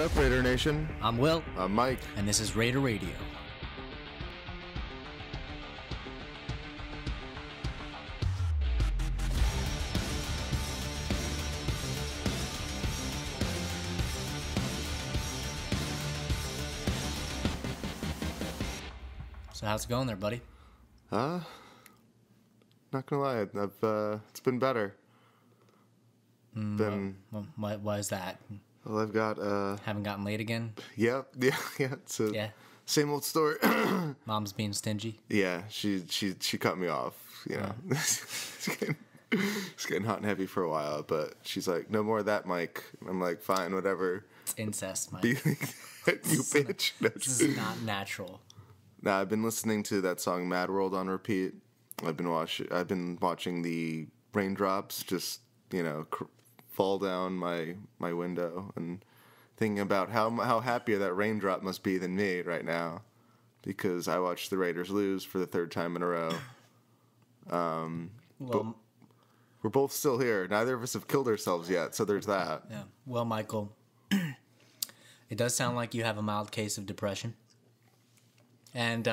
up, Raider Nation? I'm Will. I'm Mike. And this is Raider Radio. So how's it going there, buddy? Not gonna lie, it's been better. Why is that? Well, I've got, Haven't gotten late again? yeah, it's a same old story. Mom's being stingy? Yeah, she cut me off, you know. It's getting hot and heavy for a while, but she's like, no more of that, Mike. And I'm like, fine, whatever. It's incest, Mike. You bitch. This is not natural. Nah, I've been listening to that song Mad World on repeat. I've been watching the raindrops just, fall down my window and thinking about how happier that raindrop must be than me right now, because I watched the Raiders lose for the third time in a row. But we're both still here. Neither of us have killed ourselves yet, so there's that. Yeah. Well, Michael, it does sound like you have a mild case of depression. And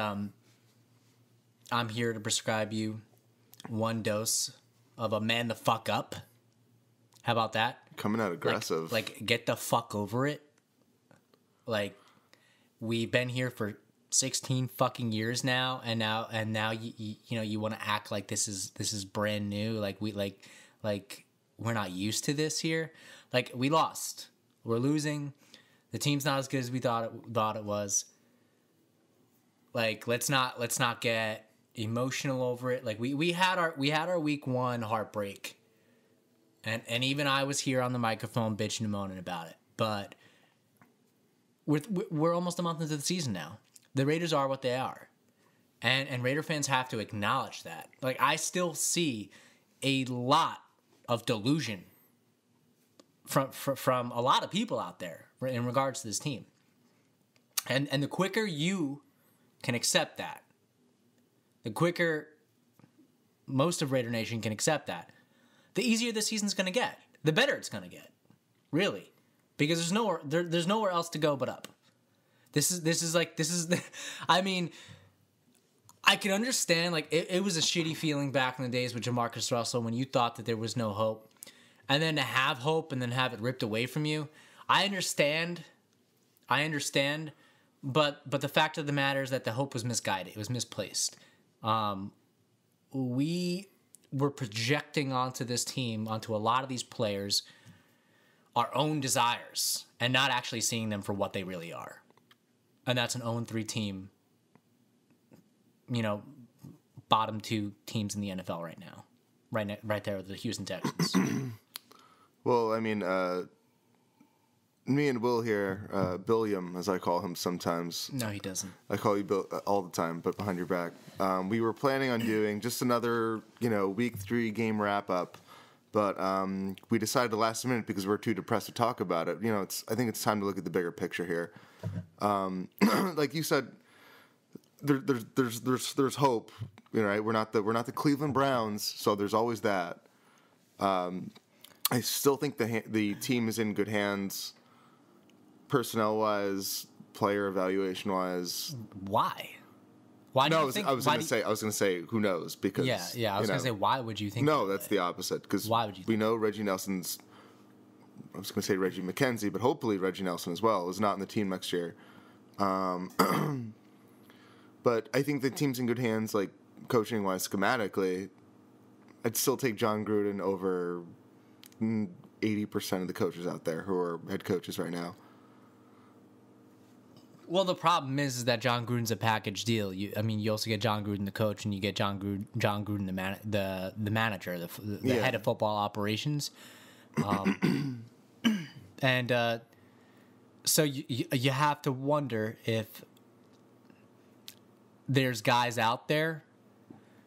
I'm here to prescribe you one dose of a man the fuck up. How about that? Coming out aggressive. Like get the fuck over it. Like, we've been here for 16 fucking years now, and now you want to act like this is brand new. Like we're not used to this here. Like, we lost. We're losing. The team's not as good as we thought it was. Like, let's not get emotional over it. Like, we had our week one heartbreak, and even I was here on the microphone bitching and moaning about it. But we're almost a month into the season now. The Raiders are what they are, and Raider fans have to acknowledge that. Like, I still see a lot of delusion from a lot of people out there in regards to this team, and the quicker you can accept that, the quicker most of Raider Nation can accept that, the easier the season's going to get, the better it's going to get, really, because there's nowhere else to go but up. I mean, I can understand, like, it was a shitty feeling back in the days with Jamarcus Russell when you thought that there was no hope, and then to have hope and then have it ripped away from you. I understand. But the fact of the matter is that the hope was misguided. It was misplaced. We were projecting onto this team, onto a lot of these players, our own desires, and not actually seeing them for what they really are. And that's an 0-3 team, bottom two teams in the NFL right now. Right there with the Houston Texans. Well, I mean, me and Will here, Billiam, as I call him sometimes. No, he doesn't. I call you Bill all the time, but behind your back. We were planning on doing just another, week 3 game wrap up, but we decided the last minute because we're too depressed to talk about it. I think it's time to look at the bigger picture here. Like you said, there's hope. Right? We're not the Cleveland Browns, so there's always that. I still think the team is in good hands. Personnel-wise, player evaluation-wise. Why? Why do you think? I was going to say, who knows? Because yeah. I was going to say, why would you think? No, that's the opposite. Because why would you? We know Reggie Nelson's. I was going to say Reggie McKenzie, but hopefully Reggie Nelson as well is not in the team next year. But I think the team's in good hands, like coaching-wise, schematically. I'd still take John Gruden over 80% of the coaches out there who are head coaches right now. Well, the problem is that John Gruden's a package deal. You also get John Gruden the coach, and you get John Gruden the manager, the head of football operations, and so you have to wonder if there's guys out there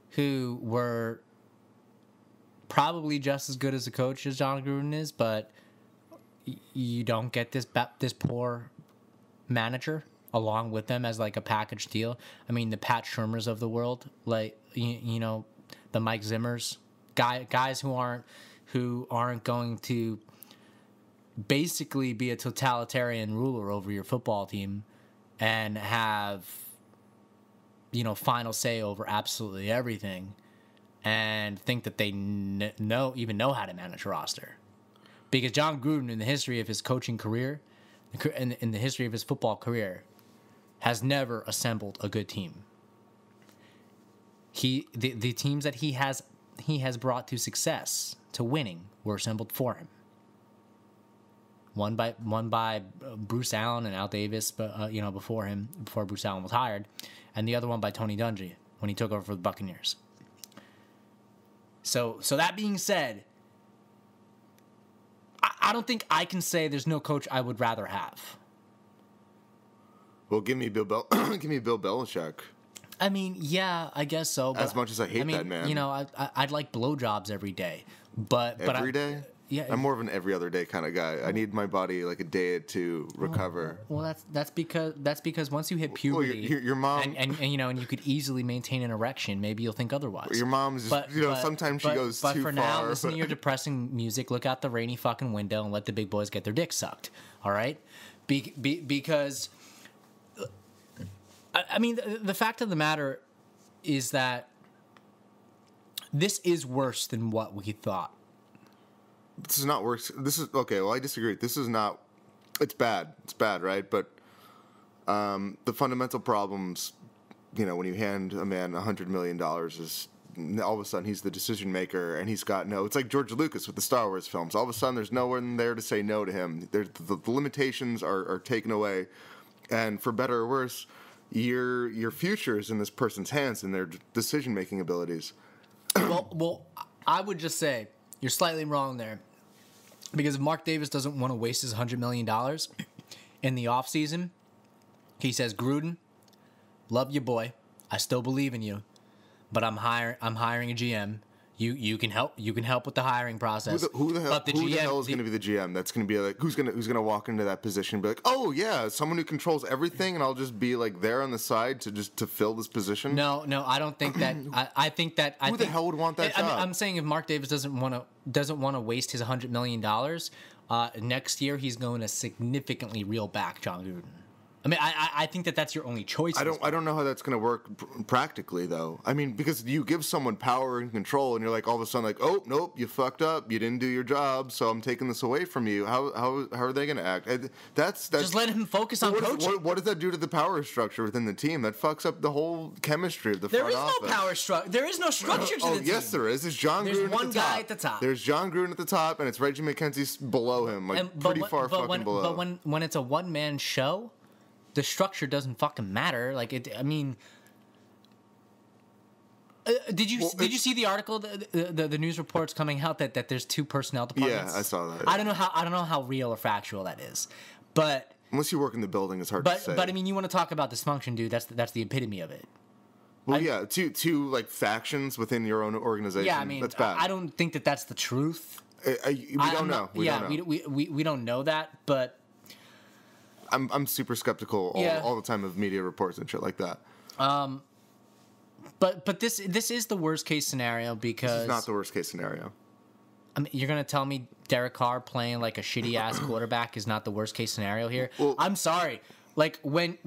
who were probably just as good as a coach as John Gruden is, but you don't get this poor manager along with them as like a package deal. I mean, the Pat Shurmurs of the world, like the Mike Zimmers, guys who aren't going to basically be a totalitarian ruler over your football team and have, final say over absolutely everything, and think that they even know how to manage a roster. Because John Gruden, in the history of his coaching career, in the history of his football career, has never assembled a good team. The teams that he has brought to success, to winning, were assembled for him. One by Bruce Allen and Al Davis, before Bruce Allen was hired, and the other one by Tony Dungy when he took over for the Buccaneers. So that being said, I don't think I can say there's no coach I would rather have. Well, give me Bill Belichick. I mean, yeah, I guess so. But, as much as I hate that man. I'd like blowjobs every day. But every day? Yeah, I'm more of an every other day kind of guy. I need my body like a day to recover. Well, that's because once you hit puberty, your mom and you could easily maintain an erection. Maybe you'll think otherwise. Your mom's sometimes she goes too far. But for now, listen to your depressing music. Look out the rainy fucking window and let the big boys get their dick sucked. All right, because I mean the fact of the matter is that this is worse than what we thought. This is not worse. This is okay. Well, I disagree. This is not. It's bad. It's bad, right? But the fundamental problems, when you hand a man $100 million, is all of a sudden he's the decision maker, and he's got no. It's like George Lucas with the Star Wars films. All of a sudden, there's no one there to say no to him. The limitations are taken away, and for better or worse, your future is in this person's hands and their decision making abilities. Well, I would just say you're slightly wrong there. Because if Mark Davis doesn't want to waste his $100 million in the offseason, he says, Gruden, love you, boy. I still believe in you, but I'm hiring a GM. You can help with the hiring process. Who the hell is going to be the GM? That's going to be like who's going to walk into that position and be like, oh yeah, someone who controls everything, and I'll just be like there on the side to fill this position. No, I don't think that. I think that. Who the hell would want that job? I'm saying if Mark Davis doesn't want to waste his $100 million, next year he's going to significantly reel back John Gruden. I mean, I think that's your only choice. I don't know how that's going to work practically, though. I mean, because you give someone power and control, and you're like all of a sudden like, oh nope, you fucked up, you didn't do your job, so I'm taking this away from you. How are they going to act? That's just let him focus on coaching. What does that do to the power structure within the team? That fucks up the whole chemistry of the front office. There is no power structure. There is no structure to the team. Yes, there is. There's John Gruden at the top. There's one guy at the top. There's John Gruden at the top, and it's Reggie McKenzie below him, pretty far below. But when it's a one-man show, the structure doesn't fucking matter. Like it. I mean, did you see the article? The news reports coming out that there's two personnel departments. Yeah, I saw that. I don't know how real or factual that is, but unless you work in the building, it's hard to say. But I mean, you want to talk about dysfunction, dude? That's the epitome of it. Well, two like factions within your own organization. Yeah, I mean, that's bad. I don't think that's the truth. We don't know. We don't know that, but. I'm super skeptical all the time of media reports and shit like that. But this is the worst case scenario because this is not the worst case scenario. I mean, you're gonna tell me Derek Carr playing like a shitty ass quarterback is not the worst case scenario here? Well, I'm sorry. Like when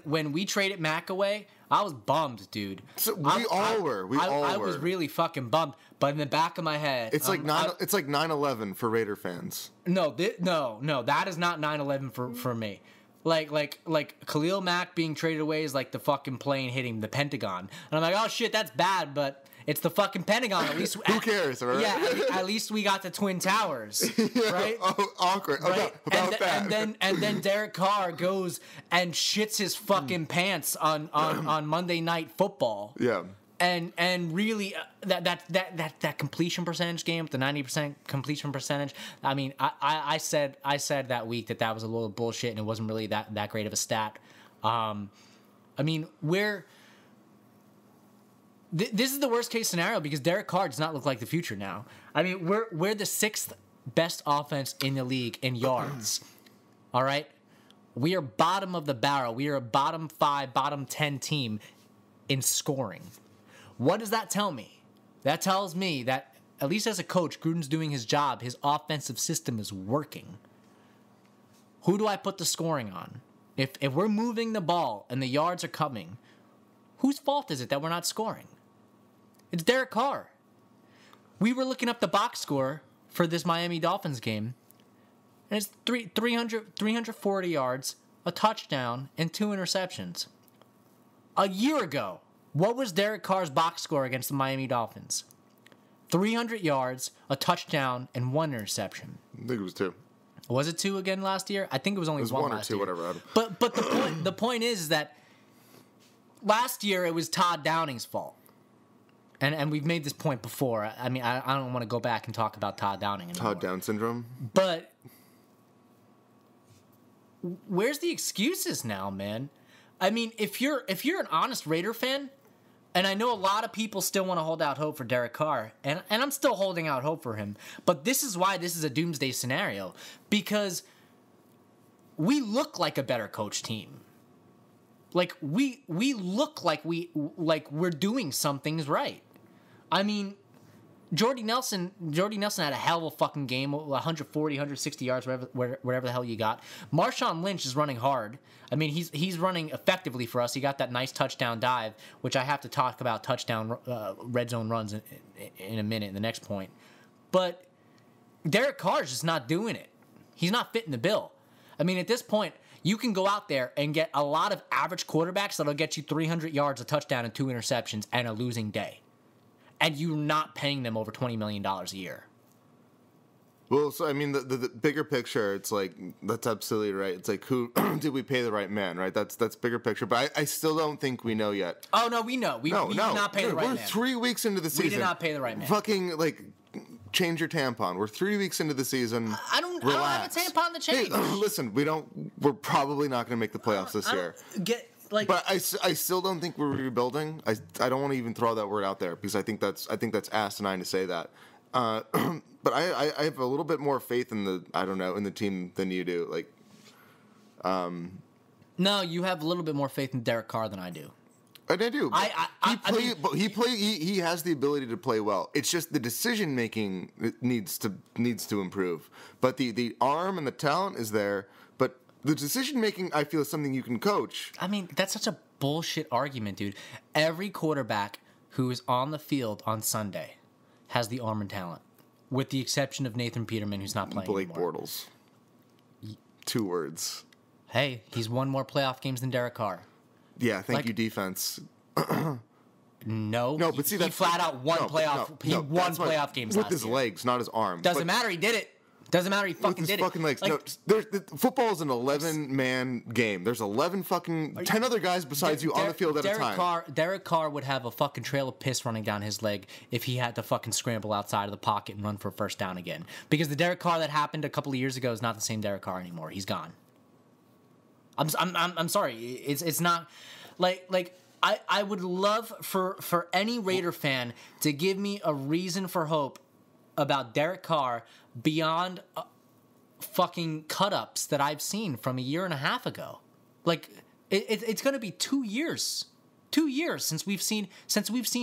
we traded Mac away, I was bummed, dude. So we all were. I was really fucking bummed. But in the back of my head, it's like 9/11 for Raider fans. No, that is not 9/11 for me. Like Khalil Mack being traded away is like the fucking plane hitting the Pentagon, and I'm like, oh shit, that's bad, but it's the fucking Pentagon. At least who cares, right? Yeah, at least we got the Twin Towers, right? Oh, awkward. Right? And then Derek Carr goes and shits his fucking pants on Monday Night Football. Yeah. And really that completion percentage game, the 90% completion percentage. I mean, I said that week that was a little bullshit and it wasn't really that great of a stat. I mean, this is the worst case scenario because Derek Carr does not look like the future now. I mean, we're the sixth best offense in the league in yards. All right, we are bottom of the barrel. We are a bottom 5, bottom 10 team in scoring. What does that tell me? That tells me that, at least as a coach, Gruden's doing his job. His offensive system is working. who do I put the scoring on? If we're moving the ball and the yards are coming, whose fault is it that we're not scoring? It's Derek Carr. We were looking up the box score for this Miami Dolphins game, and it's 340 yards, a touchdown, and 2 interceptions. A year ago, what was Derek Carr's box score against the Miami Dolphins? 300 yards, a touchdown, and 1 interception. I think it was 2. Was it 2 again last year? I think it was only 1 or last 2, year. whatever. But the point is that last year it was Todd Downing's fault. And we've made this point before. I mean, I don't want to go back and talk about Todd Downing anymore. Todd Down syndrome? But where's the excuses now, man? I mean, if you're an honest Raider fan, and I know a lot of people still want to hold out hope for Derek Carr, and I'm still holding out hope for him, but this is why this is a doomsday scenario, because we look like a better coach team. Like we look like we're doing some things right. I mean, Jordy Nelson had a hell of a fucking game, 140, 160 yards, whatever the hell you got. Marshawn Lynch is running hard. I mean, he's running effectively for us. He got that nice touchdown dive, which I have to talk about touchdown red zone runs in a minute, in the next point. But Derek Carr is just not doing it. He's not fitting the bill. I mean, at this point, you can go out there and get a lot of average quarterbacks that'll get you 300 yards, a touchdown, and 2 interceptions, and a losing day. And you're not paying them over $20 million a year. Well, so I mean, the bigger picture, it's like, that's absolutely right. It's like, who did we pay the right man, right? That's bigger picture. But I still don't think we know yet. Oh, no, we know. We did not pay the right man. We're 3 weeks into the season. We did not pay the right man. Fucking, like, change your tampon. We're 3 weeks into the season. I don't have a tampon to change. Hey, listen, we're probably not going to make the playoffs this year. But I still don't think we're rebuilding. I don't want to even throw that word out there because I think that's asinine to say that. But I have a little bit more faith in the team than you do. Like, no, you have a little bit more faith in Derek Carr than I do. And I do. He has the ability to play well. It's just the decision making needs to improve. But the arm and the talent is there. But the decision making, I feel, is something you can coach. I mean, that's such a bullshit argument, dude. Every quarterback who is on the field on Sunday has the arm and talent, with the exception of Nathan Peterman, who's not playing Blake anymore. Bortles. 2 words. Hey, he's won more playoff games than Derek Carr. Yeah, thank you, defense. No, but see, he flat out won playoff. He won playoff games with his legs, not his arm. Doesn't matter. He did it. Doesn't matter. He fucking did it. Fucking legs. Like, football is an 11-man game. There's 10 other guys besides you on the field at a time. Derek Carr would have a fucking trail of piss running down his leg if he had to fucking scramble outside of the pocket and run for a first down again. Because the Derek Carr that happened a couple of years ago is not the same Derek Carr anymore. He's gone. I'm sorry. It's not like I would love for any Raider fan to give me a reason for hope about Derek Carr beyond fucking cut-ups that I've seen from a year and a half ago. Like it's going to be 2 years. 2 years since we've seen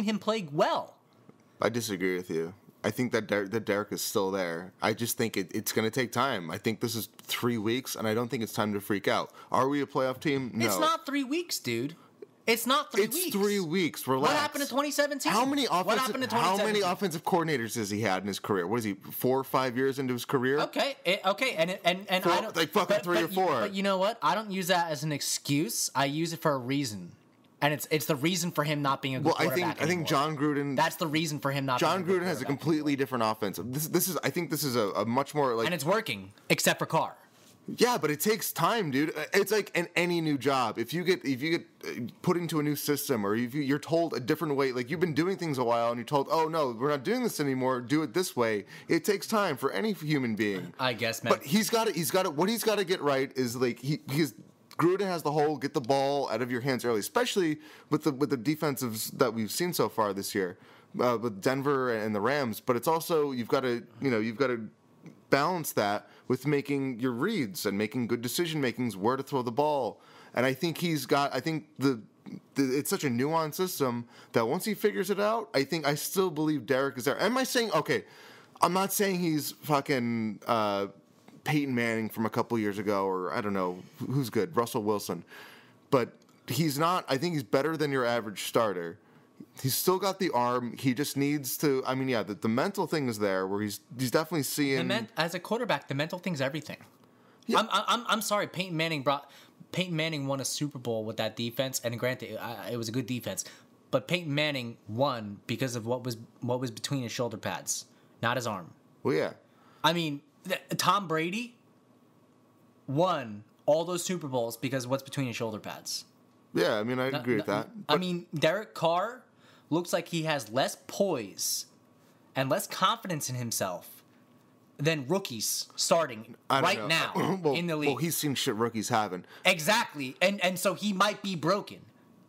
him play well. I disagree with you. I think that Derek is still there. I just think it's going to take time. I think this is 3 weeks, and I don't think it's time to freak out. Are we a playoff team? No. It's not 3 weeks, dude. It's not 3 weeks. It's 3 weeks. Relax. What happened in 2017? How many offensive coordinators has he had in his career? What is he, 4 or 5 years into his career? Okay, and I don't like fucking 3 or 4. But you know what? I don't use that as an excuse. I use it for a reason. And it's the reason for him not being a good quarterback I think John Gruden. That's the reason for him not. John Gruden has a completely different offense. I think this is a much more like. And it's working, except for Carr. Yeah, but it takes time, dude. It's like in any new job. If you get put into a new system, or if you're told a different way, like you've been doing things a while, and you're told, "Oh no, we're not doing this anymore. Do it this way." It takes time for any human being. I guess, man. But he's got to. What he's got to get right is like Gruden has the whole get the ball out of your hands early, especially with the defensives that we've seen so far this year, with Denver and the Rams. But it's also you've got to balance that with making your reads and making good decision makings, where to throw the ball. And I think it's such a nuanced system that once he figures it out, I still believe Derek is there. Am I saying okay? I'm not saying he's fucking Peyton Manning from a couple years ago, or I don't know who's good, Russell Wilson, but he's not. I think he's better than your average starter. He's still got the arm. He just needs to. I mean, yeah, the mental thing is there, where he's definitely seeing. As a quarterback, the mental thing's everything. Yeah. I'm sorry. Peyton Manning won a Super Bowl with that defense, and granted, it was a good defense. But Peyton Manning won because of what was between his shoulder pads, not his arm. Well, yeah. I mean, Tom Brady won all those Super Bowls because of what's between his shoulder pads. Yeah, I mean, I agree with that. I mean, Derek Carr looks like he has less poise and less confidence in himself than rookies starting right now in the league. Well, he's seen shit rookies haven't. Exactly, and so he might be broken.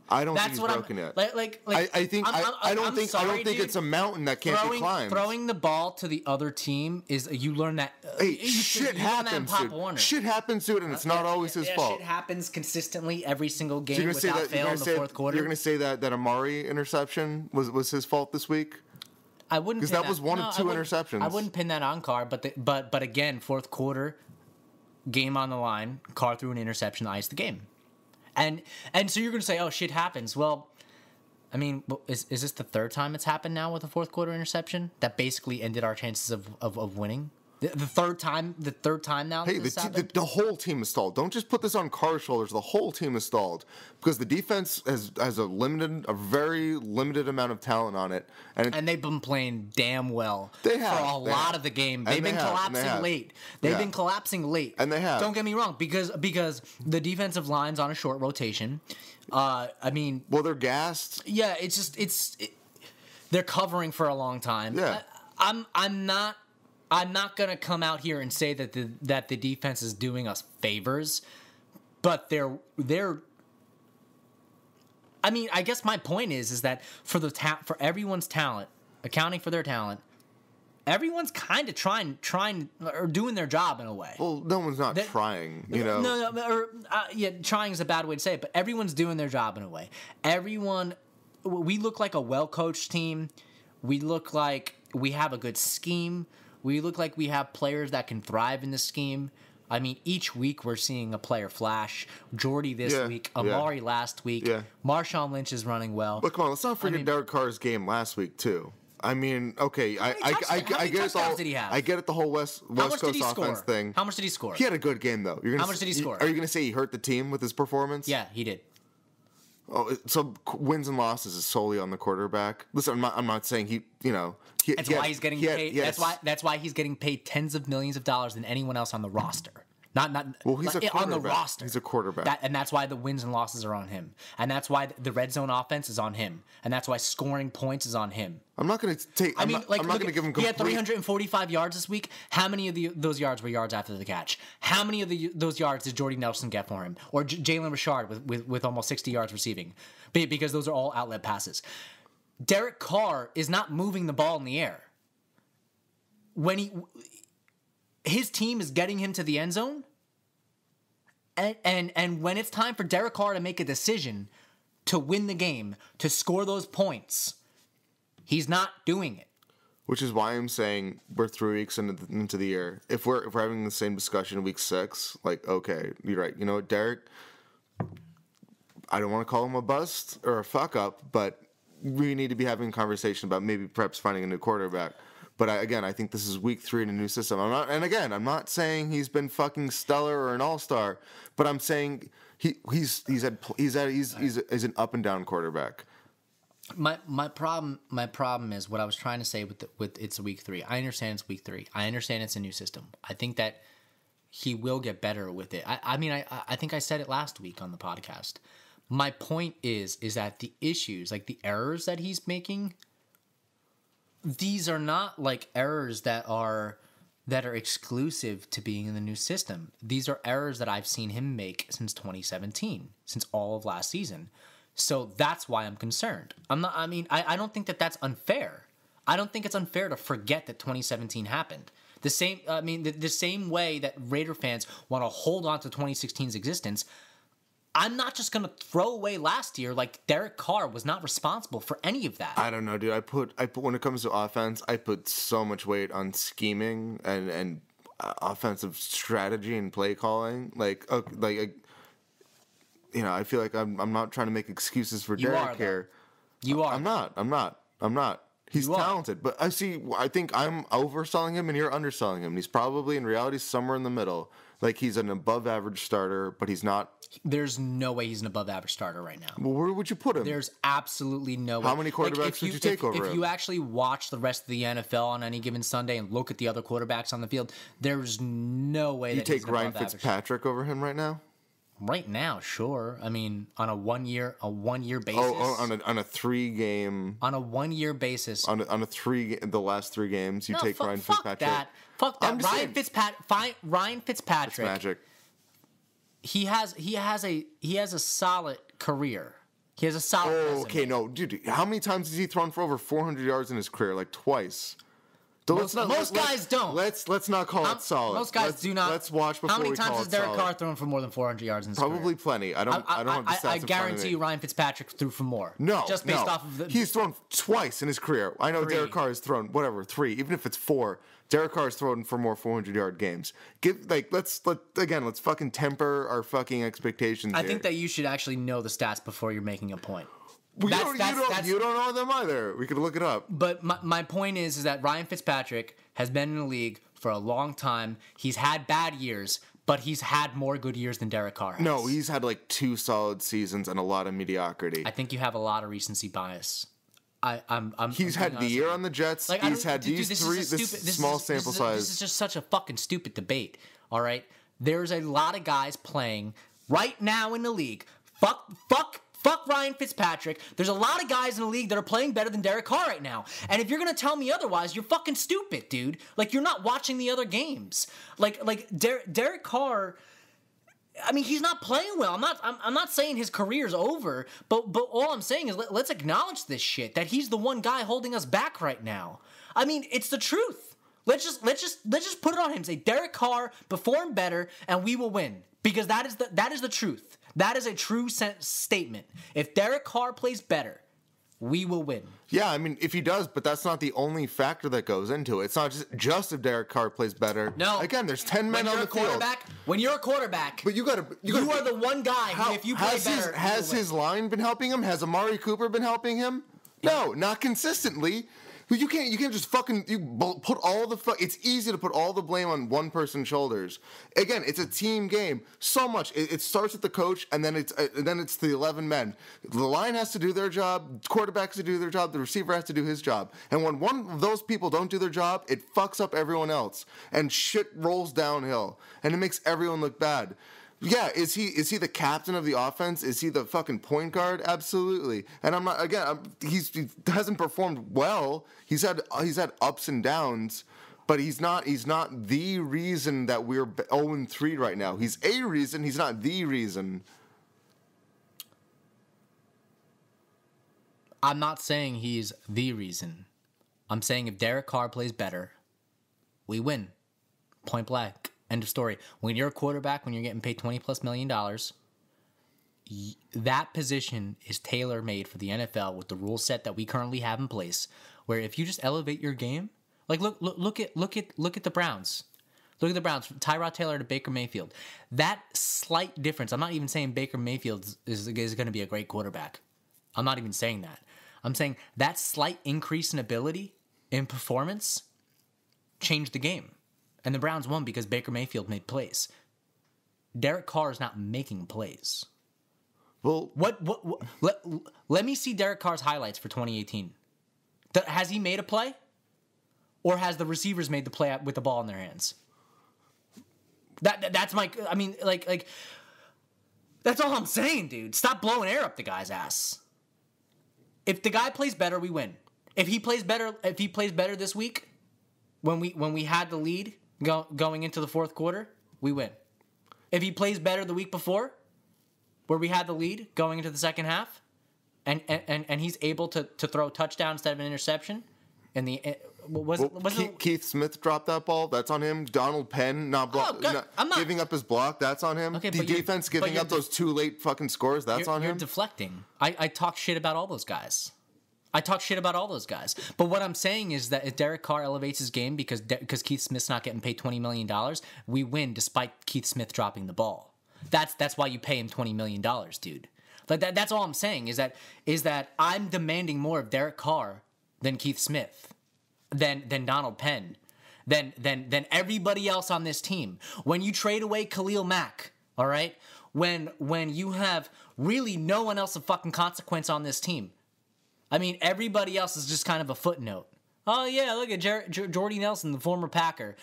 I don't think he's broken yet. I don't think it's a mountain that can't be climbed. Throwing the ball to the other team is you learn that. Shit happens, dude. Shit happens, dude, and it's not always his fault. Shit happens consistently every single game without fail in the fourth quarter. You're going to say that Amari interception was his fault this week? I wouldn't, because that was one of two interceptions. I wouldn't pin that on Carr, but again, fourth quarter, game on the line, Carr threw an interception to ice the game. And so you're going to say, oh, shit happens. Well, I mean, is this the third time it's happened now with a fourth quarter interception that basically ended our chances of winning? The third time now. Hey, the whole team is stalled. Don't just put this on Carr's shoulders. The whole team is stalled because the defense has a very limited amount of talent on it, and they've been playing damn well for a lot of the game. They've been collapsing late. They've been collapsing late, and they have. Don't get me wrong, because the defensive line's on a short rotation. I mean, well, they're gassed. Yeah, they're covering for a long time. Yeah, I'm not gonna come out here and say that the defense is doing us favors, but they're. I mean, I guess my point is that for everyone's talent, accounting for their talent, everyone's kind of trying or doing their job in a way. Well, no one's not trying, you know. No, trying is a bad way to say it, but everyone's doing their job in a way. We look like a well-coached team. We look like we have a good scheme. We look like we have players that can thrive in the scheme. I mean, each week we're seeing a player flash. Jordy this week, Amari last week. Yeah. Marshawn Lynch is running well. But come on, let's not forget Derek Carr's game last week too. I mean, okay, I get it. I get it. The whole West Coast offense thing. How much did he score? He had a good game though. How much did he score? Are you going to say he hurt the team with his performance? Yeah, he did. Oh, so wins and losses is solely on the quarterback. Listen, I'm not saying he. That's why he's getting paid. That's why he's getting paid tens of millions of dollars than anyone else on the roster. Well, he's a quarterback. On the roster. He's a quarterback, and that's why the wins and losses are on him, and that's why the red zone offense is on him, and that's why scoring points is on him. I'm not going to take. I'm not going to give him. He had 345 yards this week. How many of those yards were yards after the catch? How many of those yards did Jordy Nelson get for him, or Jalen Richard with almost 60 yards receiving? Because those are all outlet passes. Derek Carr is not moving the ball in the air. When his team is getting him to the end zone, and when it's time for Derek Carr to make a decision to win the game, to score those points, he's not doing it. Which is why I'm saying we're 3 weeks into the year. If we're having the same discussion in week 6, like, okay, you're right. You know what, Derek? I don't want to call him a bust or a fuck up, but we need to be having a conversation about maybe perhaps finding a new quarterback. But I think this is week 3 in a new system. I'm not saying he's been fucking stellar or an all-star, but I'm saying he's an up and down quarterback. My problem is what I was trying to say with it's week 3. I understand it's week 3. I understand it's a new system. I think that he will get better with it. I think I said it last week on the podcast. My point is that the issues, like the errors that he's making, these are not like errors that are exclusive to being in the new system. These are errors that I've seen him make since 2017, since all of last season. So that's why I'm concerned. I don't think that that's unfair. I don't think it's unfair to forget that 2017 happened. The same way that Raider fans want to hold on to 2016's existence, I'm not just going to throw away last year like Derek Carr was not responsible for any of that. I don't know, dude. I put when it comes to offense, I put so much weight on scheming and offensive strategy and play calling. I feel like I'm not trying to make excuses for Derek here. You are. I'm not. He's talented, but I think I'm overselling him and you're underselling him. He's probably in reality somewhere in the middle. Like he's an above average starter, but he's not. There's no way he's an above average starter right now. Well, where would you put him? There's absolutely no way. How many quarterbacks would you take over him? If you actually watch the rest of the NFL on any given Sunday and look at the other quarterbacks on the field, there's no way that you take Ryan Fitzpatrick over him right now. Right now, sure. I mean, on a one year basis. On a 3-game. On a 1 year basis. The last 3 games, you take Ryan Fitzpatrick. Fuck that. Ryan Fitzpatrick. Fitzmagic. He has a solid career. He has a solid. Oh, okay, no, dude. How many times has he thrown for over 400 yards in his career? Like twice. Most guys don't. Let's not call it solid. Most guys do not. Let's watch before we call it solid. How many times has Derek Carr thrown for more than 400 yards in his career? Probably plenty. I don't have the stats. I guarantee you Ryan Fitzpatrick threw for more. No, just based off of he's thrown twice in his career. I know 3. Derek Carr has thrown 3, even if it's 4. Derek Carr has thrown for more 400-yard games. Let's fucking temper our fucking expectations. I think that you should actually know the stats before you're making a point. You don't know them either. We could look it up. But my point is that Ryan Fitzpatrick has been in the league for a long time. He's had bad years, but he's had more good years than Derek Carr has. No, he's had like 2 solid seasons and a lot of mediocrity. I think you have a lot of recency bias. He's had the year on the Jets. He's had these small sample size. This is just such a fucking stupid debate. All right, there's a lot of guys playing right now in the league. Fuck Ryan Fitzpatrick. There's a lot of guys in the league that are playing better than Derek Carr right now. And if you're gonna tell me otherwise, you're fucking stupid, dude. Like, you're not watching the other games. Like Derek Carr. I mean, he's not playing well. I'm not saying his career's over, but all I'm saying is let's acknowledge this shit, that he's the one guy holding us back right now. I mean, it's the truth. Let's just put it on him. Say Derek Carr perform better, and we will win, because that is the truth. That is a true statement. If Derek Carr plays better, we will win. Yeah, I mean, if he does, but that's not the only factor that goes into it. It's not just if Derek Carr plays better. No. Again, there's 10 men on the field. When you're a quarterback, but you are the one guy who, if you play better, has his line been helping him? Has Amari Cooper been helping him? No, not consistently. You can't just fucking put all the it's easy to put all the blame on one person's shoulders. Again, it's a team game. So much it starts with the coach, and then it's the 11 men. The line has to do their job. Quarterback has to do their job. The receiver has to do his job. And when one of those people don't do their job, it fucks up everyone else, and shit rolls downhill, and it makes everyone look bad. Yeah, is he the captain of the offense? Is he the fucking point guard? Absolutely. And he hasn't performed well. He's had ups and downs, but he's not the reason that we're 0-3 right now. He's a reason, he's not the reason. I'm not saying he's the reason. I'm saying if Derek Carr plays better, we win. Point blank. End of story. When you're a quarterback, when you're getting paid $20+ million, that position is tailor-made for the NFL with the rule set that we currently have in place. Where if you just elevate your game, like look at the Browns. Look at the Browns, from Tyrod Taylor to Baker Mayfield. That slight difference. I'm not even saying Baker Mayfield is going to be a great quarterback. I'm not even saying that. I'm saying that slight increase in ability, in performance, changed the game. And the Browns won because Baker Mayfield made plays. Derek Carr is not making plays. Well, let me see Derek Carr's highlights for 2018. Has he made a play? Or has the receivers made the play with the ball in their hands? That's my, I mean, like that's all I'm saying, dude. Stop blowing air up the guy's ass. If the guy plays better, we win. If he plays better this week, when we had the lead going into the fourth quarter, we win. If he plays better the week before, where we had the lead going into the second half, and he's able to throw a touchdown instead of an interception, and Keith Smith dropped that ball. That's on him. Donald Penn not giving up his block. That's on him. Okay, the defense giving up those 2 late fucking scores. That's on him. You're deflecting. I talk shit about all those guys. I talk shit about all those guys. But what I'm saying is that if Derek Carr elevates his game because Keith Smith's not getting paid $20 million, we win despite Keith Smith dropping the ball. That's why you pay him $20 million, dude. Like that's all I'm saying is that I'm demanding more of Derek Carr than Keith Smith, than Donald Penn, than everybody else on this team. When you trade away Khalil Mack, all right? When you have really no one else of fucking consequence on this team. I mean, everybody else is just kind of a footnote. Oh yeah, look at Jordy Nelson, the former Packer,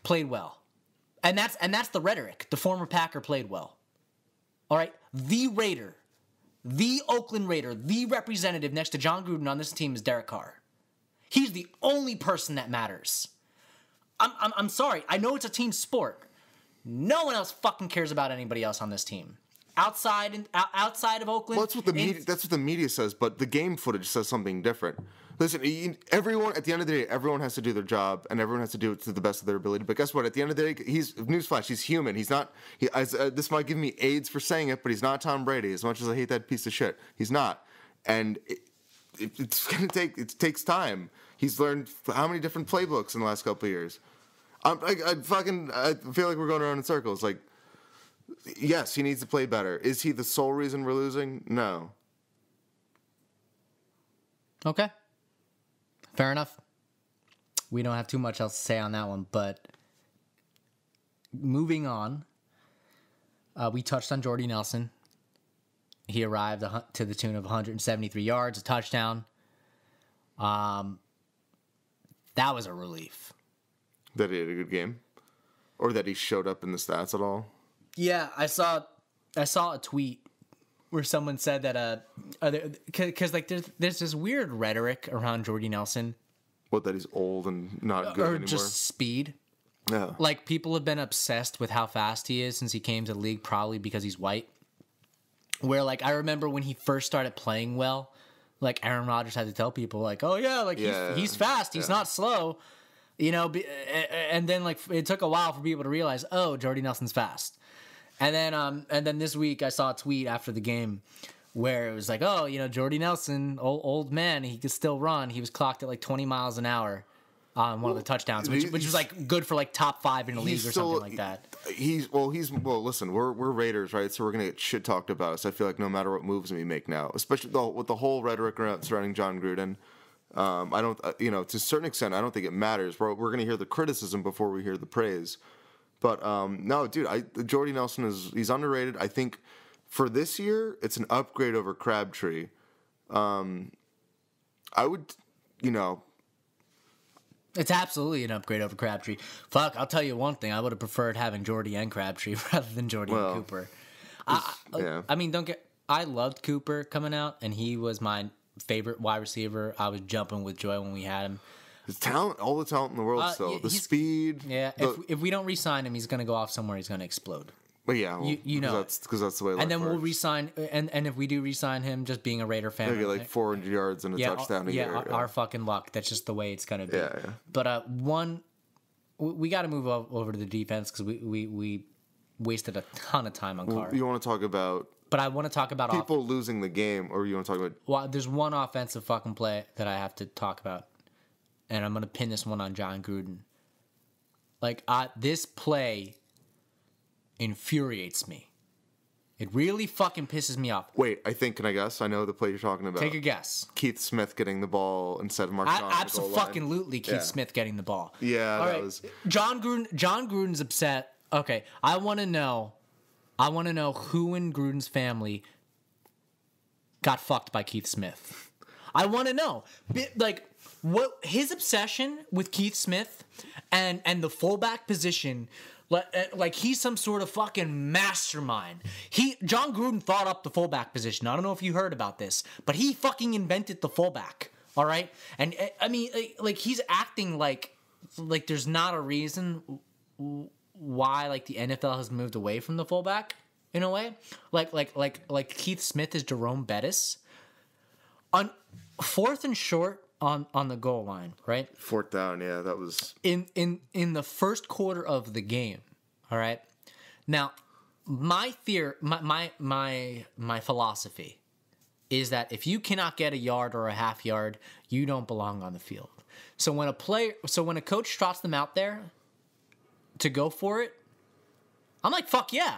played well. And that's the rhetoric. The former Packer played well. All right? The Raider, the Oakland Raider, the representative next to John Gruden on this team is Derek Carr. He's the only person that matters. I'm sorry. I know it's a team sport. No one else fucking cares about anybody else on this team. Outside of Oakland. Well, that's what the media says, but the game footage says something different. Listen, everyone at the end of the day, everyone has to do their job, and everyone has to do it to the best of their ability. But guess what? At the end of the day, newsflash, he's human. He's not. This might give me AIDS for saying it, but he's not Tom Brady. As much as I hate that piece of shit, he's not. And it takes time. He's learned how many different playbooks in the last couple of years. I feel like we're going around in circles. Like, yes, he needs to play better. Is he the sole reason we're losing? No. Okay. Fair enough. We don't have too much else to say on that one, but moving on, we touched on Jordy Nelson. He arrived to the tune of 173 yards, a touchdown. That was a relief. That he had a good game? Or that he showed up in the stats at all? Yeah, I saw a tweet where someone said that because like there's this weird rhetoric around Jordy Nelson. What, that he's old and not good or anymore? Just speed. Yeah. Like people have been obsessed with how fast he is since he came to the league, probably because he's white. Where like I remember when he first started playing well, like Aaron Rodgers had to tell people like, oh yeah, like he's fast, he's not slow. You know, and then like it took a while for people to realize, oh, Jordy Nelson's fast. And then this week I saw a tweet after the game where it was like, oh, you know, Jordy Nelson, old man, he could still run. He was clocked at like 20 miles an hour on one of the touchdowns, which was like good for like top 5 in the league or something like that. Listen, we're Raiders, right? So we're gonna get shit talked about us. I feel like no matter what moves we make now, especially with the whole rhetoric surrounding John Gruden. I don't, to a certain extent, I don't think it matters. We're going to hear the criticism before we hear the praise. But no, dude, Jordy Nelson he's underrated. I think for this year, it's an upgrade over Crabtree. I would, It's absolutely an upgrade over Crabtree. Fuck, I'll tell you one thing. I would have preferred having Jordy and Crabtree rather than Jordy and Cooper. I mean, I loved Cooper coming out, and he was my favorite wide receiver. I was jumping with joy when we had him. His talent, all the talent in the world still. The speed. Yeah, if we don't re-sign him, he's going to go off somewhere. He's going to explode. But yeah, because that's the way. And then we'll re-sign, and if we do re-sign him, just being a Raider fan, he'll get like 400 yards and a touchdown a year. Our fucking luck. That's just the way it's going to be. Yeah. But we got to move over to the defense because we wasted a ton of time on Carr. You want to talk about? But I want to talk about people losing the game, or you want to talk about? Well, there's one offensive fucking play that I have to talk about, and I'm gonna pin this one on John Gruden. Like this play infuriates me. It really fucking pisses me off. Wait, can I guess? I know the play you're talking about. Take a guess. Keith Smith getting the ball instead of Marshawn. Absolutely, Keith Smith getting the ball. Yeah, all right. was John Gruden's upset. Okay, I want to know who in Gruden's family got fucked by Keith Smith. I want to know, like, what his obsession with Keith Smith and the fullback position. Like he's some sort of fucking mastermind. John Gruden thought up the fullback position. I don't know if you heard about this, but he fucking invented the fullback. All right, and I mean, like he's acting like there's not a reason why like the NFL has moved away from the fullback in a way. Like Keith Smith is Jerome Bettis on 4th and short. On the goal line, right? 4th down, yeah, that was in the first quarter of the game. All right. Now, my philosophy is that if you cannot get a yard or a half yard, you don't belong on the field. So when a coach trots them out there to go for it, I'm like, fuck yeah.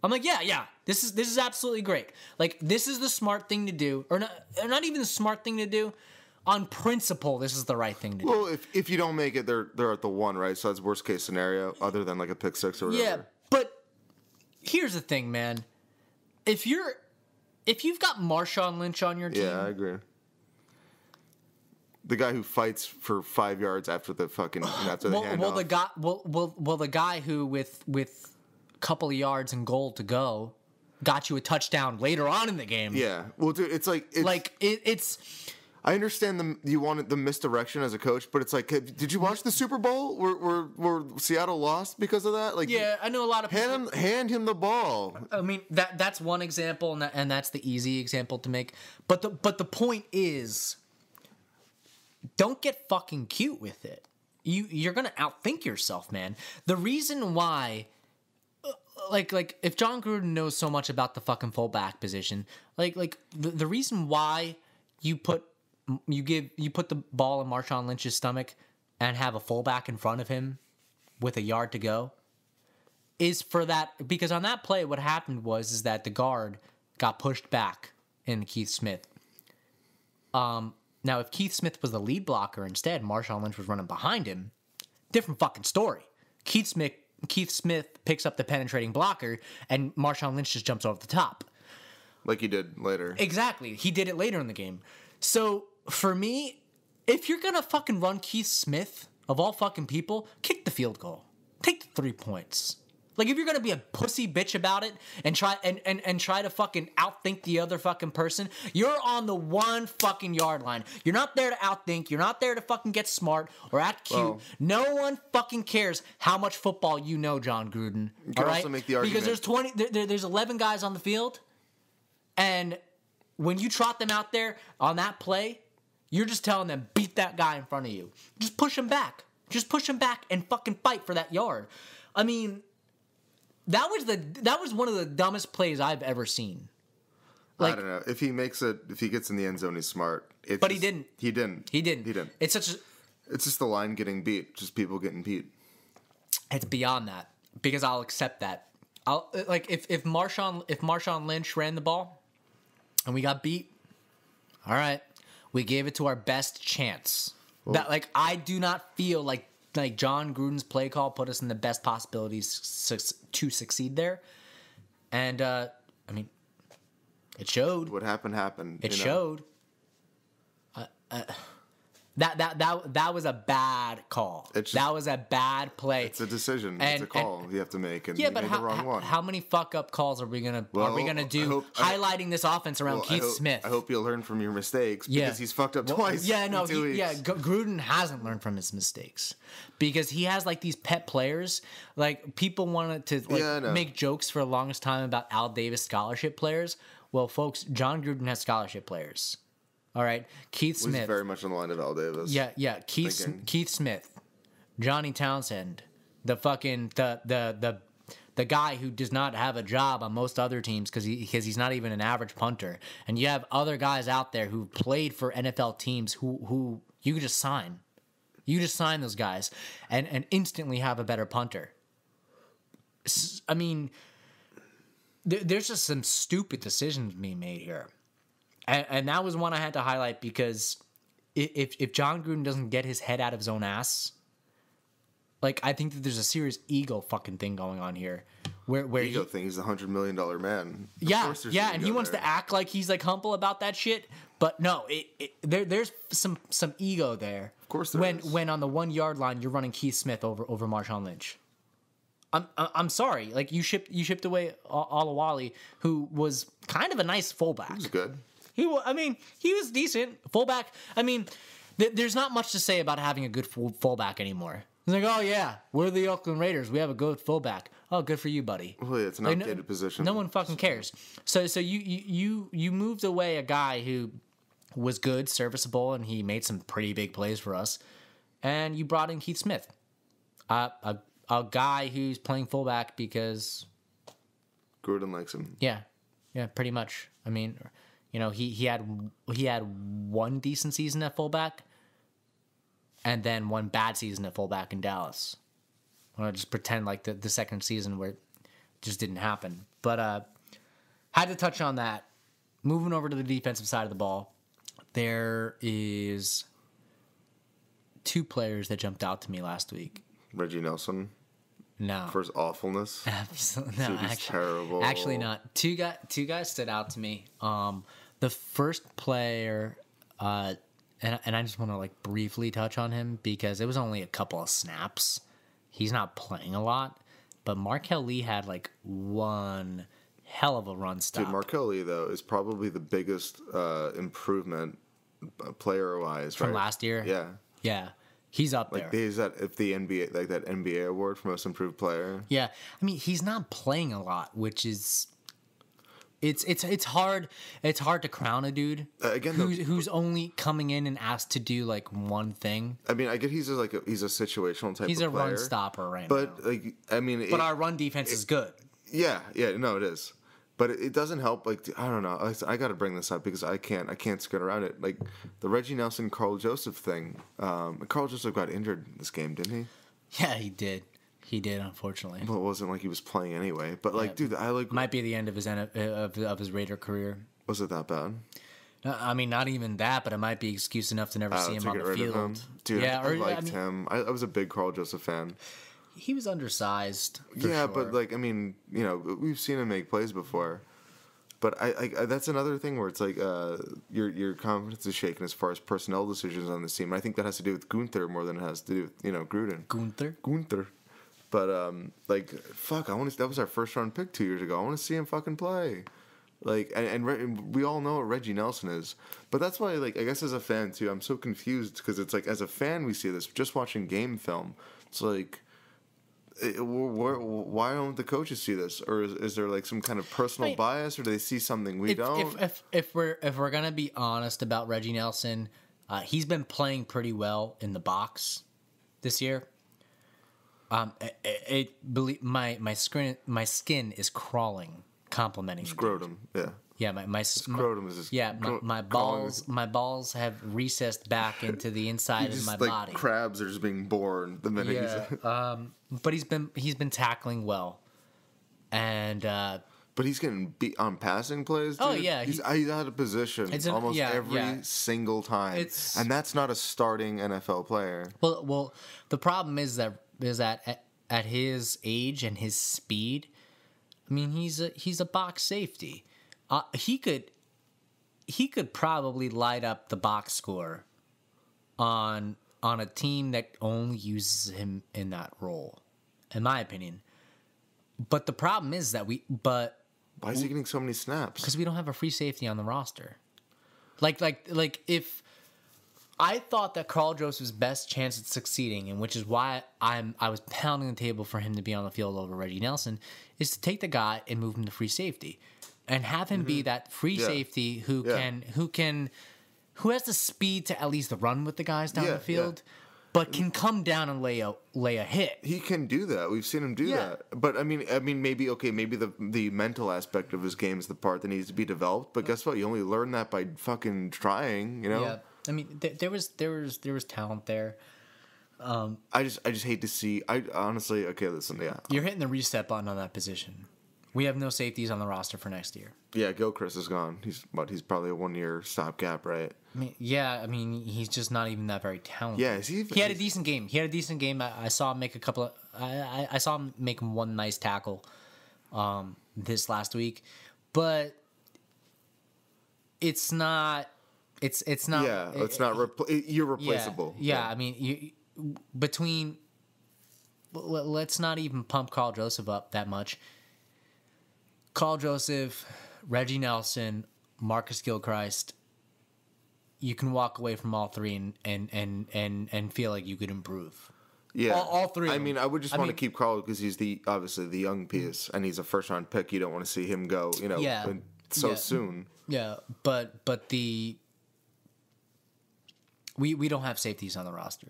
I'm like, yeah. This is absolutely great. Like, this is the smart thing to do, or not even the smart thing to do. On principle, this is the right thing to do. Well, if you don't make it, they're at the 1, right? So that's worst case scenario, other than like a pick 6 or whatever. Yeah, but here's the thing, man. If you've got Marshawn Lynch on your team, yeah, I agree. The guy who fights for 5 yards after the fucking after the handoff. The guy who with a couple of yards and goal to go got you a touchdown later on in the game. Yeah, well, dude, it's I understand you wanted the misdirection as a coach, but it's like, did you watch the Super Bowl where Seattle lost because of that? Like, yeah, I know a lot of people. Hand him the ball. I mean, that's one example, and that's the easy example to make. But the point is, don't get fucking cute with it. You're gonna outthink yourself, man. The reason why, like if John Gruden knows so much about the fucking fullback position, like the reason why you put the ball in Marshawn Lynch's stomach and have a fullback in front of him with a yard to go is for that, because on that play what happened is that the guard got pushed back in Keith Smith. Now if Keith Smith was the lead blocker instead, Marshawn Lynch was running behind him, different fucking story. Keith Smith picks up the penetrating blocker and Marshawn Lynch just jumps over the top. Like he did later. Exactly. He did it later in the game. So for me, if you're gonna fucking run Keith Smith, of all fucking people, kick the field goal. Take the 3 points. Like, if you're gonna be a pussy bitch about it and try to fucking outthink the other fucking person, you're on the 1 fucking yard line. You're not there to outthink. You're not there to fucking get smart or act cute. Well, no one fucking cares how much football you know, John Gruden. You can also make the argument because there's 11 guys on the field, and when you trot them out there on that play, you're just telling them, beat that guy in front of you. Just push him back. Just push him back and fucking fight for that yard. I mean, that was one of the dumbest plays I've ever seen. Like, I don't know. If he gets in the end zone, he's smart. But he didn't. He didn't. It's just the line getting beat. Just people getting beat. It's beyond that, because I'll accept that. If Marshawn Lynch ran the ball and we got beat, all right, we gave it to our best chance. Well, I do not feel like John Gruden's play call put us in the best possibilities to succeed there. And I mean, it showed. What happened. It showed. That was a bad call. That was a bad play. It's a decision. It's a call you have to make, and yeah, you made the wrong one. How many fuck up calls are we gonna do highlighting this offense around Keith Smith? I hope you'll learn from your mistakes, because he's fucked up twice. Yeah, no, Gruden hasn't learned from his mistakes, because he has these pet players. Like, people wanted to make jokes for the longest time about Al Davis scholarship players. Well, folks, John Gruden has scholarship players. All right, Keith Smith. He's very much on the line of Al Davis. Yeah. Keith Smith, Johnny Townsend, the fucking the guy who does not have a job on most other teams because he's not even an average punter, and you have other guys out there who played for NFL teams who you could just sign. You just sign those guys and instantly have a better punter. I mean, there's just some stupid decisions being made here. And that was one I had to highlight, because if John Gruden doesn't get his head out of his own ass, I think that there's a serious ego fucking thing going on here. Where ego thing, he's a $100 million man. Yeah, and he wants to act like he's humble about that shit. But no, there's some ego there. Of course there is. When on the 1 yard line you're running Keith Smith over Marshawn Lynch. I'm sorry. You shipped away Alawali, who was kind of a nice fullback. He was good. He was decent. Fullback, there's not much to say about having a good fullback anymore. It's oh yeah, we're the Oakland Raiders. We have a good fullback. Oh, good for you, buddy. Well, yeah, it's an outdated position. No one fucking cares. So you moved away a guy who was good, serviceable, and he made some pretty big plays for us, and you brought in Keith Smith, a guy who's playing fullback because Gruden likes him. Yeah, pretty much. You know, he had one decent season at fullback, and then one bad season at fullback in Dallas. I just pretend like the second season where it just didn't happen. But had to touch on that. Moving over to the defensive side of the ball, there is 2 players that jumped out to me last week. Reggie Nelson. No. For his awfulness. Absolutely no. Dude, he's terrible. Actually not. Two guys stood out to me. The first player, and I just want to like briefly touch on him because it was only a couple of snaps. He's not playing a lot, but Markel Lee had like one hell of a run stop. Dude, Markel Lee though is probably the biggest improvement player wise from last year. Yeah. He's up there. Is that if the NBA like that NBA award for most improved player? Yeah, I mean he's not playing a lot, which is it's hard to crown a dude again who's only coming in and asked to do like one thing. I mean, I get he's a situational type. He's of player. Run stopper right but, now. Like I mean, but our run defense is good. Yeah, no, it is. But it doesn't help. Like I don't know. I got to bring this up because I can't skirt around it. Like the Reggie Nelson, Carl Joseph thing. Carl Joseph got injured this game, didn't he? Yeah, he did. He did, unfortunately. Well, it wasn't like he was playing anyway. But like, dude, I like might be the end of his Raider career. Was it that bad? I mean, not even that, but it might be excuse enough to never see him on the field. Dude, yeah, I liked him. I was a big Carl Joseph fan. He was undersized. Yeah, but like I mean, you know, we've seen him make plays before. But I that's another thing where it's like your confidence is shaken as far as personnel decisions on this team. And I think that has to do with Gunther more than it has to do with Gruden. Gunther. But like fuck, that was our first round pick 2 years ago. I want to see him fucking play. Like and we all know what Reggie Nelson is. But that's why like I guess as a fan too, I'm so confused because it's like as a fan we see this just watching game film. It's like why don't the coaches see this, or is there like some kind of personal bias, or do they see something we don't? If we're gonna be honest about Reggie Nelson, he's been playing pretty well in the box this year. My skin is crawling, complimenting scrotum. Yeah. Yeah, my scrotum is just my balls have recessed back into the inside of my body. Crabs are just being born the minute he's but he's been tackling well, and but he's getting beat on passing plays. Dude. Oh yeah, he's out of position almost every single time, and that's not a starting NFL player. Well, the problem is that at his age and his speed, I mean he's a box safety. He could probably light up the box score on a team that only uses him in that role, in my opinion. But the problem is that why is he getting so many snaps? Because we don't have a free safety on the roster. Like if I thought that Carl Joseph's best chance at succeeding, and which is why I was pounding the table for him to be on the field over Reggie Nelson, is to take the guy and move him to free safety. And have him be that free safety who has the speed to at least run with the guys down the field, but can come down and lay a hit. He can do that. We've seen him do that. But I mean, maybe the mental aspect of his game is the part that needs to be developed. But guess what? You only learn that by fucking trying. You know. Yeah. I mean, there was talent there. I just hate to see. I honestly, listen. Yeah. You're hitting the reset button on that position. We have no safeties on the roster for next year. Yeah, Gilchrist is gone. He's probably a 1 year stopgap, right? I mean, he's just not even that very talented. Yeah, he had a decent game. I saw him make I saw him make one nice tackle, this last week, but it's not. It's not. Yeah, it's not. You're replaceable. Yeah, I mean, let's not even pump Carl Joseph up that much. Carl Joseph, Reggie Nelson, Marcus Gilchrist. You can walk away from all three and feel like you could improve. Yeah, all three. I mean, I would just want to keep Carl because he's obviously the young piece, and he's a first round pick. You don't want to see him go, soon. Yeah, but we don't have safeties on the roster.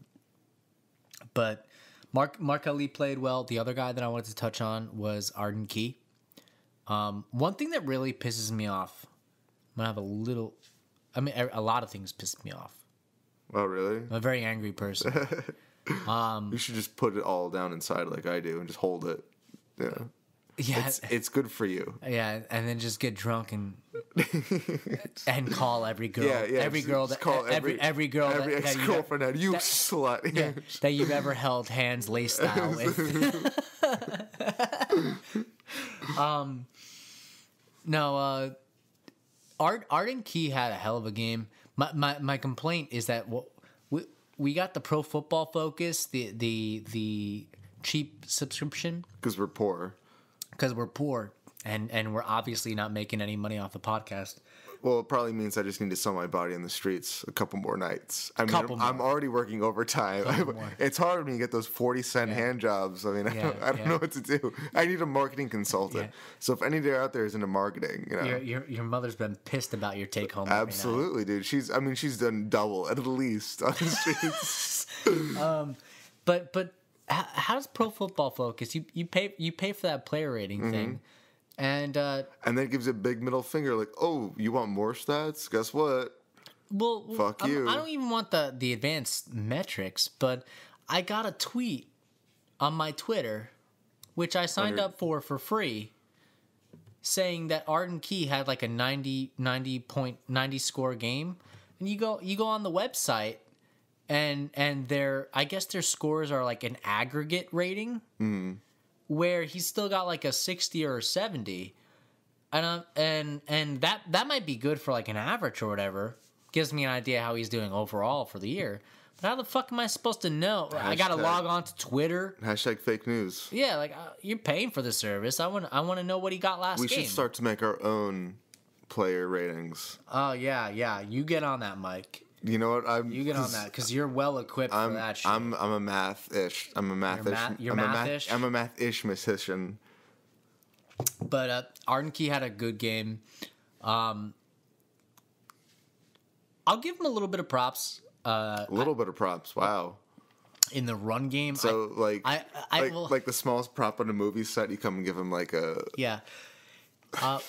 But Mark Ali played well. The other guy that I wanted to touch on was Arden Key. One thing that really pisses me off gonna have a little. I mean, a lot of things piss me off. Oh, really? I'm a very angry person. You should just put it all down inside like I do and just hold it. Yeah. Yeah, It's good for you. yeah, and then just get drunk and call every girl, every just girl that call every girl every that ex-girlfriend that you slut. yeah, that you've ever held hands lace style with. No, Art and Key had a hell of a game. My complaint is that we got the Pro Football Focus, the cheap subscription Because we're poor. because we're poor and we're obviously not making any money off the podcast. Well, it probably means I just need to sell my body in the streets a couple more nights. I mean, I'm already working overtime. It's hard when you get those 40-cent hand jobs. I mean, I don't know what to do. I need a marketing consultant. Yeah. So if any day out there is into marketing, you know. Your mother's been pissed about your take home. Absolutely, dude. She's done double at least on the streets. But how does Pro Football Focus? You pay for that player rating thing. And then it gives a big middle finger, like, oh, you want more stats? Guess what? Well, fuck you. I don't even want the advanced metrics, but I got a tweet on my Twitter, which I signed up for free, saying that Arden Key had like a 90 score game, and you go on the website, and I guess their scores are like an aggregate rating. Mm. Where he's still got like a 60 or a 70, and that might be good for like an average or whatever. Gives me an idea how he's doing overall for the year. But how the fuck am I supposed to know? I gotta log on to Twitter. Hashtag fake news. Yeah, like you're paying for the service. I want to know what he got last game. We should start to make our own player ratings. Oh yeah. You get on that, Mike. You know what? You get on that because you're well equipped for that shit. I'm a math-ish. I'm a math-ish musician. But Arden Key had a good game. I'll give him a little bit of props. Wow. In the run game. So like the smallest prop on a movie set, you come and give him like a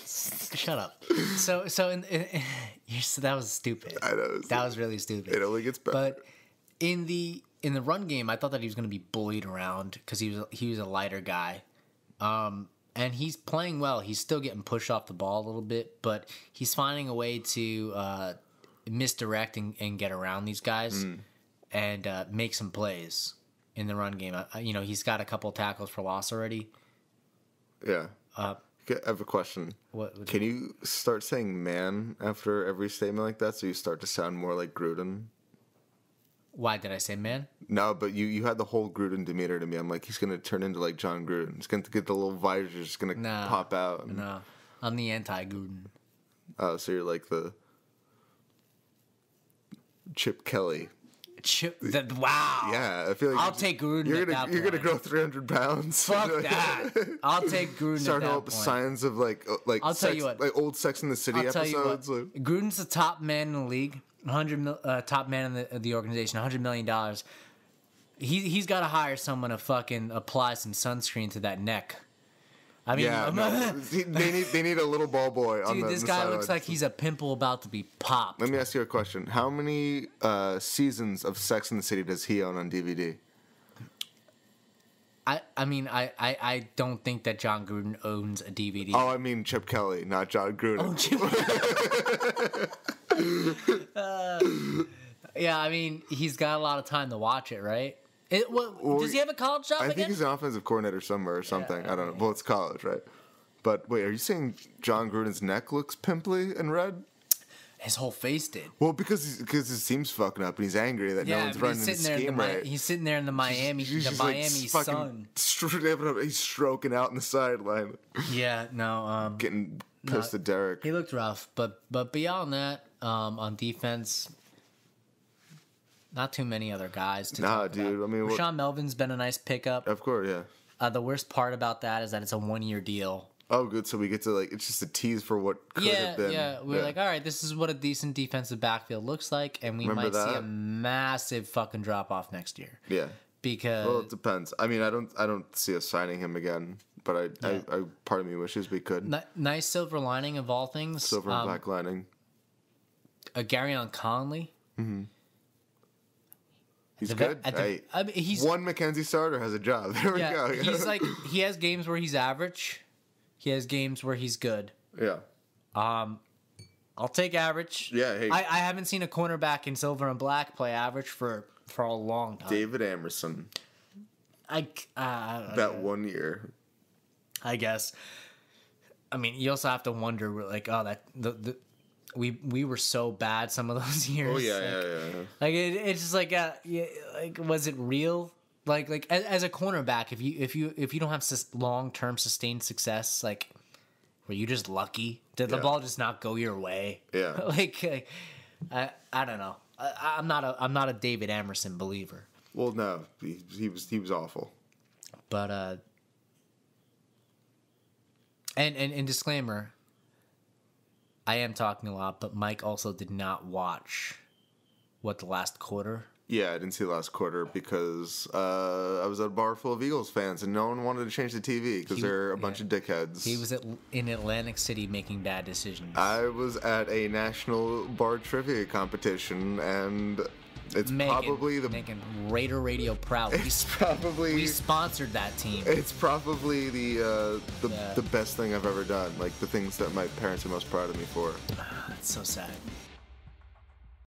shut up. So that was stupid. I know. That was really stupid. It only gets better. But in the run game, I thought that he was going to be bullied around because he was a lighter guy. And he's playing well. He's still getting pushed off the ball a little bit, but he's finding a way to misdirect and get around these guys and make some plays in the run game. He's got a couple tackles for loss already. Yeah. I have a question. Can you start saying "man" after every statement like that, so you start to sound more like Gruden? Why did I say "man"? No, but you had the whole Gruden demeanor to me. I'm like, he's gonna turn into like John Gruden. He's gonna get the little visor, just gonna pop out. No, I'm the anti-Gruden. Oh, so you're like the Chip Kelly. Wow. Yeah, I feel like I'll take Gruden. You're gonna grow 300 pounds. Fuck that. I'll take Gruden. Start all the signs of like I'll tell you what, like old Sex in the City episodes. Gruden's the top man in the league, top man in the organization, $100 million. He's got to hire someone to fucking apply some sunscreen to that neck. I mean, they need a little ball boy on the this guy looks like he's a pimple about to be popped. Let me ask you a question. How many seasons of Sex in the City does he own on DVD? I don't think that John Gruden owns a DVD. Oh, I mean Chip Kelly, not John Gruden. Oh, Chip. Yeah, I mean, he's got a lot of time to watch it, right? Does he have a college job I again? think he's an offensive coordinator somewhere or something. Yeah, I don't know. Well, it's college, right? But wait, are you saying John Gruden's neck looks pimply and red? His whole face did. Well, because his team's fucking up and he's angry that no one's running his scheme right. He's sitting there in the Miami sun. He's stroking out in the sideline. Yeah, no. Getting pissed at Derek. He looked rough, but beyond that, on defense, not too many other guys to talk dude. about. I mean, Rashawn Melvin's been a nice pickup. Of course, yeah. The worst part about that is that it's a 1-year deal. Oh, good. So we get to it's just a tease for what could have been. Yeah. We're like, all right, this is what a decent defensive backfield looks like, and we might see a massive fucking drop off next year. Yeah. Because it depends. I mean, I don't see us signing him again, but I part of me wishes we could. Nice silver lining of all things. Silver and black lining. Garyon Conley. He's good. I mean, he's one Mackenzie starter has a job. There we go. He's like, he has games where he's average. He has games where he's good. Yeah. I'll take average. Yeah. Hey, I haven't seen a cornerback in silver and black play average for a long time. David Amerson. That 1 year. I guess. I mean, you also have to wonder, like, we were so bad some of those years. Oh yeah. Like it's just like, like, was it real? Like as a cornerback, if you don't have long-term sustained success, like, were you just lucky? Did the ball just not go your way? Yeah. Like, I don't know. I'm not a David Amerson believer. Well, no, he was awful. But and disclaimer, I am talking a lot, but Mike also did not watch the last quarter. Yeah, I didn't see the last quarter because I was at a bar full of Eagles fans, and no one wanted to change the TV because they're a bunch of dickheads. He was in Atlantic City making bad decisions. I was at a national bar trivia competition, and it's probably making Raider Radio proud. We sponsored that team. It's probably the best thing I've ever done. Like the things that my parents are most proud of me for. It's so sad.